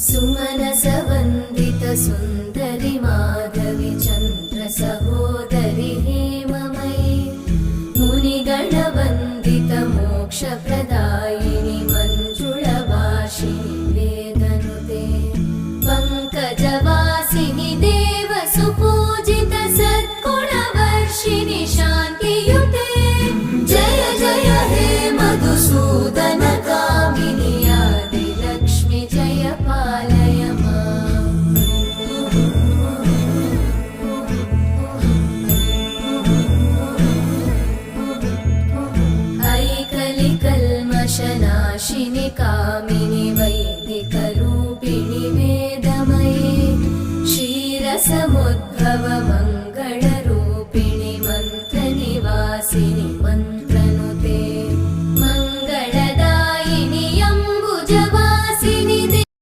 सुमनसवन्दित सुन्दरि माधवि चन्द्र सहोदरि हेममयि मुनिगणवन्दित मोक्षप्रदायिनि मञ्जुळभाषिणि वेदनुते पङ्कजवासिनि देवसुपूजित सद्गुणवर्षिणि शान्तियुते जय जय हे मधुसूदन कामिनि आदिलक्ष्मि जय पालय माम्। ऐकलिकल्मषनाशिनि कामिनि